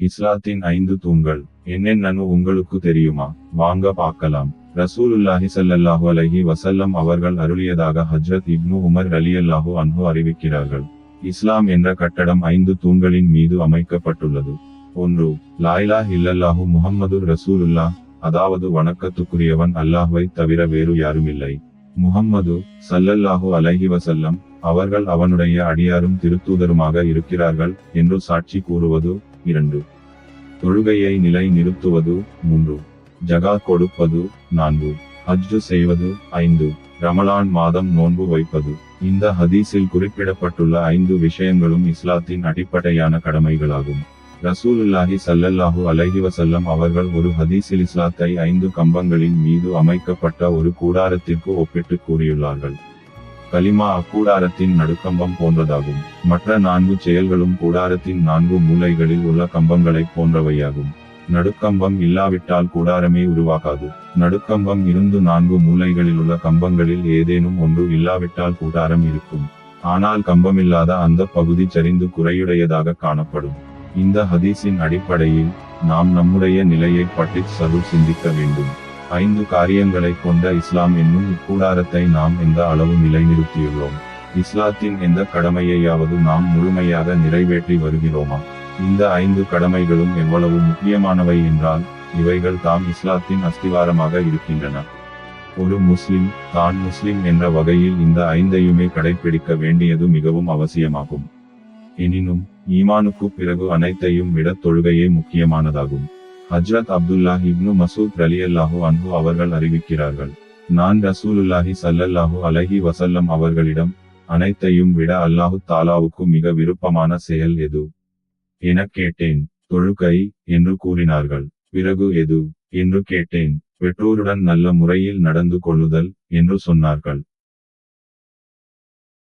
இஸ்லாத்தின் 5 தூண்கள் என்னென்னு உங்களுக்கு தெரியுமா? வாங்க பார்க்கலாம். ரசூலுல்லாஹி ஸல்லல்லாஹு அலைஹி வஸல்லம் அவர்கள் அருளியதாக ஹஜ்ரத் இப்னு உமர் ரலியல்லாஹு அன்ஹு அறிவிக்கிறார்கள். இஸ்லாம் என்ற கட்டடம் 5 தூண்களின் மீது அமைக்கப்பட்டுள்ளது. 1. லா இலாஹ இல்லல்லாஹு முஹம்மதுர் ரசூலுல்லாஹ், அதாவது வணக்கத்துக்குரியவன் அல்லாஹ்வை தவிர வேறு யாருமில்லை. முஹம்மது ஸல்லல்லாஹு அலைஹி வஸல்லம் அவர்கள் அவனுடைய அடியாரும் திருத்தூதருமாக இருக்கிறார்கள் என்று சாட்சி கூறுவது. 2. தொழுகையை நிலை நிறுத்துவது. 3. ஜகாத் கொடுப்பது. 4. ஹஜ்ஜு செய்வது. 5. ரமலான் மாதம் நோன்பு வைப்பது. இந்த ஹதீஸில் குறிப்பிடப்பட்டுள்ள 5 விஷயங்களும் இஸ்லாத்தின் அடிப்படையான கடமைகளாகும். ரசூலுல்லாஹி ஸல்லல்லாஹு அலைஹி வஸல்லம் அவர்கள் ஒரு ஹதீஸில் இஸ்லாத்தை 5 கம்பங்களின் மீது அமைக்கப்பட்ட ஒரு கூடாரத்திற்கு ஒப்பிட்டு கூறியுள்ளார்கள். கலிமா அக்கூடாரத்தின் நடுக்கம்பம் போன்றதாகும். மற்ற 4 செயல்களும் கூடாரத்தின் 4 மூலைகளில் உள்ள கம்பங்களைப் போன்றவையாகும். நடுக்கம்பம் இல்லாவிட்டால் கூடாரமே உருவாகாது. நடுக்கம்பம் இருந்து 4 மூலைகளில் உள்ள கம்பங்களில் ஏதேனும் ஒன்று இல்லாவிட்டால் கூடாரம் இருக்கும். ஆனால் கம்பமில்லாத அந்த பகுதி சரிந்து குறையுடையதாக காணப்படும். இந்த ஹதீஸின் அடிப்படையில் நாம் நம்முடைய நிலையை பற்றி சற்று சிந்திக்க வேண்டும். 5 காரியங்களை கொண்ட இஸ்லாம் என்னும் இக்கூடாரத்தை நாம் எந்த அளவு நிலைநிறுத்தியுள்ளோம்? இஸ்லாத்தின் எந்த கடமையையாவது நாம் முழுமையாக நிறைவேற்றி வருகிறோமா? இந்த 5 கடமைகளும் எவ்வளவு முக்கியமானவை என்றால், இவைகள் தாம் இஸ்லாத்தின் அஸ்திவாரமாக இருக்கின்றன. ஒரு முஸ்லிம் தான் முஸ்லிம் என்ற வகையில் இந்த 5ஐயுமே கடைப்பிடிக்க வேண்டியது மிகவும் அவசியமாகும். எனினும் ஈமானுக்கு பிறகு அனைத்தையும் விட தொழுகையே முக்கியமானதாகும். ஹஜ்ரத் அப்துல்லாஹ் இப்னு மசூத் ரலியல்லாஹு அன்ஹு அவர்கள் அறிவிக்கிறார்கள், நான் ரசூலுல்லாஹி ஸல்லல்லாஹு அலைஹி வஸல்லம் அவர்களிடம், அனைத்தையும் விட அல்லாஹு தாலாவுக்கு மிக விருப்பமான செயல் எது எனக் கேட்டேன். தொழுகை என்று கூறினார்கள். பிறகு எது என்று கேட்டேன். பெற்றோருடன் நல்ல முறையில் நடந்து கொள்ளுதல் என்று சொன்னார்கள்.